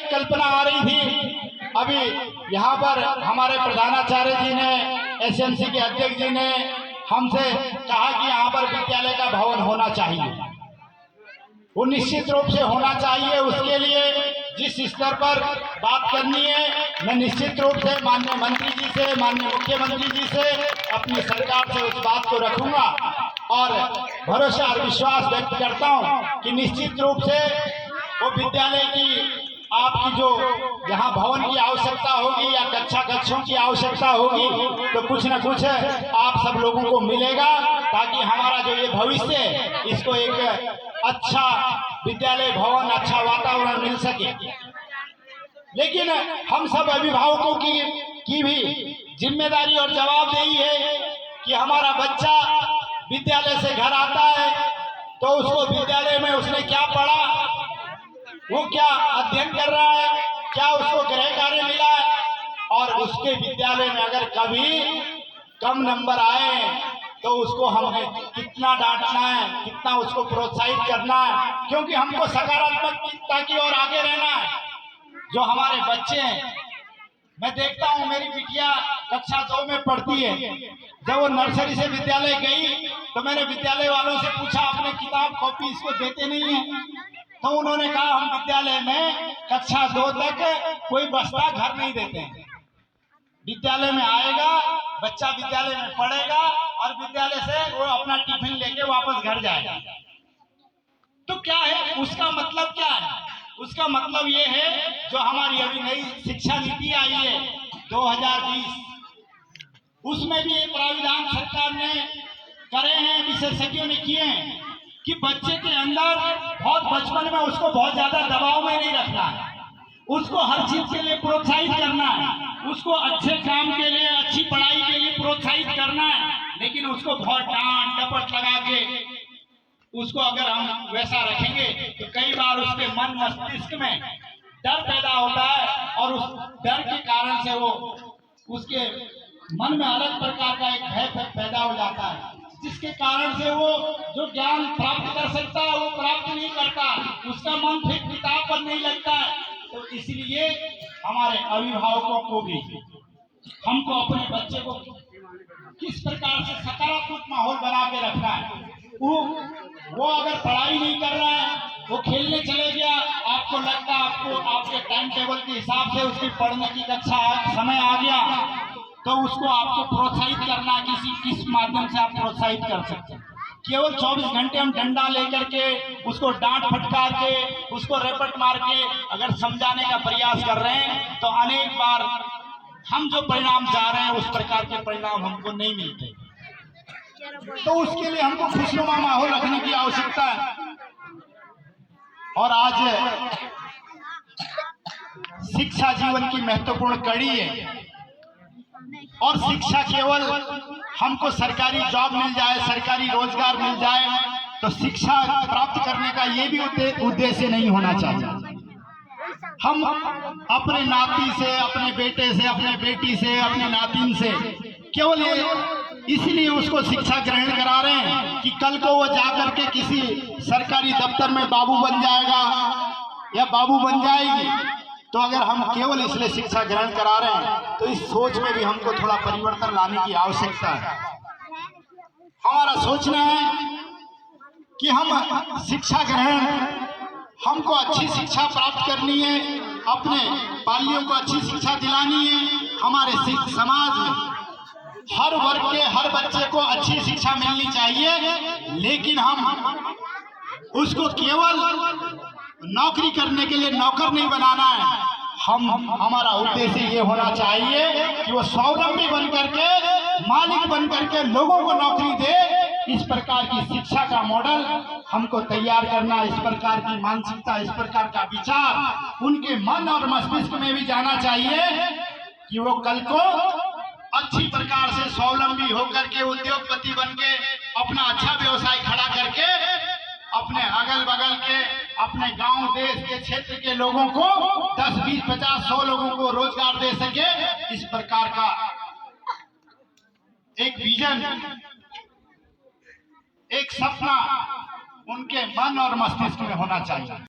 एक कल्पना आ रही थी। अभी यहाँ पर हमारे प्रधानाचार्य जी ने, एसएमसी के अध्यक्ष जी ने हमसे कहा कि यहाँ पर विद्यालय का भवन होना चाहिए। वो निश्चित रूप से होना चाहिए। उसके लिए जिस स्तर पर बात करनी है, मैं निश्चित रूप से माननीय मंत्री जी से, माननीय मुख्यमंत्री जी से, अपनी सरकार से उस बात को रखूंगा और भरोसा और विश्वास व्यक्त करता हूं कि निश्चित रूप से वो विद्यालय की आपकी जो यहाँ भवन की आवश्यकता होगी या कक्षों की आवश्यकता होगी तो कुछ न कुछ आप सब लोगों को मिलेगा, ताकि हमारा जो ये भविष्य है इसको एक अच्छा विद्यालय भवन, अच्छा वातावरण मिल सके। लेकिन हम सब अभिभावकों की भी जिम्मेदारी और जवाबदेही है कि हमारा बच्चा विद्यालय से घर आता है तो उसको विद्यालय में उसने क्या पढ़ा, वो क्या अध्ययन कर रहा है, क्या उसको गृह कार्य मिला है, और उसके विद्यालय में अगर कभी कम नंबर आए तो उसको हमें कितना डांटना है, कितना उसको प्रोत्साहित करना है, क्योंकि हमको सकारात्मकता की ओर आगे रहना है। जो हमारे बच्चे हैं, मैं देखता हूँ मेरी बिटिया कक्षा 2 में पढ़ती है। जब वो नर्सरी से विद्यालय गई तो मैंने विद्यालय वालों से पूछा, अपने किताब कॉपी इसको देते नहीं है? तो उन्होंने कहा, हम विद्यालय में कक्षा 2 तक कोई बस्ता घर नहीं देते हैं। विद्यालय में आएगा बच्चा, विद्यालय में पढ़ेगा और विद्यालय से वो अपना टिफिन लेके वापस घर जाएगा। तो क्या है उसका मतलब? क्या है उसका मतलब? ये है जो हमारी अभी नई शिक्षा नीति आई है 2020, उसमें भी एक प्राविधान सरकार ने करे हैं, विशेषज्ञों ने किए हैं कि बच्चे के अंदर बहुत बचपन में उसको बहुत ज्यादा दबाव में नहीं रखना है, उसको हर चीज के लिए प्रोत्साहित करना है, उसको अच्छे काम के लिए, अच्छी पढ़ाई के लिए प्रोत्साहित करना है। लेकिन उसको बहुत डांट डपट लगा के उसको अगर हम वैसा रखेंगे तो कई बार उसके मन मस्तिष्क में डर पैदा होता है और उस डर के कारण से वो उसके मन में अलग प्रकार का एक भय पैदा हो जाता है, जिसके कारण से वो जो ज्ञान प्राप्त कर सकता है वो प्राप्त नहीं करता, उसका मन फिर किताब पर नहीं लगता है। तो इसलिए हमारे अभिभावकों को भी हमको अपने बच्चे को किस प्रकार से सकारात्मक माहौल बना के रखना है। वो अगर पढ़ाई नहीं कर रहा है, वो खेलने चले गया, आपको लगता है आपको आपके टाइम टेबल के हिसाब से उसकी पढ़ने की कक्षा समय आ गया, तो उसको आपको प्रोत्साहित करना, किस माध्यम से आप प्रोत्साहित कर सकते हैं। केवल 24 घंटे हम डंडा लेकर के उसको डांट फटकार के उसको रेपट मार के अगर समझाने का प्रयास कर रहे हैं तो अनेक बार हम जो परिणाम चाह रहे हैं उस प्रकार के परिणाम हमको नहीं मिलते। तो उसके लिए हमको खुशनुमा माहौल रखने की आवश्यकता है। और आज शिक्षा जीवन की महत्वपूर्ण कड़ी है और शिक्षा केवल हमको सरकारी जॉब मिल जाए, सरकारी रोजगार मिल जाए तो शिक्षा प्राप्त करने का ये भी उद्देश्य नहीं होना चाहिए। हम अपने नाती से, अपने बेटे से, अपने बेटी से, अपने नातिन से केवल इसलिए उसको शिक्षा ग्रहण करा रहे हैं कि कल को वो जाकर के किसी सरकारी दफ्तर में बाबू बन जाएगा या बाबू बन जाएगी। तो अगर हम केवल इसलिए शिक्षा ग्रहण करा रहे हैं तो इस सोच में भी हमको थोड़ा परिवर्तन लाने की आवश्यकता है। हमारा सोचना है कि हम शिक्षा ग्रहण, हमको अच्छी शिक्षा प्राप्त करनी है, अपने बालियों को अच्छी शिक्षा दिलानी है। हमारे समाज में हर वर्ग के हर बच्चे को अच्छी शिक्षा मिलनी चाहिए, लेकिन हम उसको केवल नौकरी करने के लिए नौकर नहीं बनाना है। हमारा उद्देश्य ये होना चाहिए कि वो स्वावलंबी बन करके, मालिक बन करके लोगों को नौकरी दे। इस प्रकार की शिक्षा का मॉडल हमको तैयार करना, इस प्रकार की मानसिकता, इस प्रकार का विचार उनके मन और मस्तिष्क में भी जाना चाहिए कि वो कल को अच्छी प्रकार से स्वावलंबी होकर के, उद्योगपति बन के, अपना अच्छा व्यवसाय खड़ा करके अपने अगल बगल के, अपने गांव, देश के, क्षेत्र के लोगों को 10, 20, 50, 100 लोगों को रोजगार दे सके। इस प्रकार का एक विजन, एक सपना उनके मन और मस्तिष्क में होना चाहिए।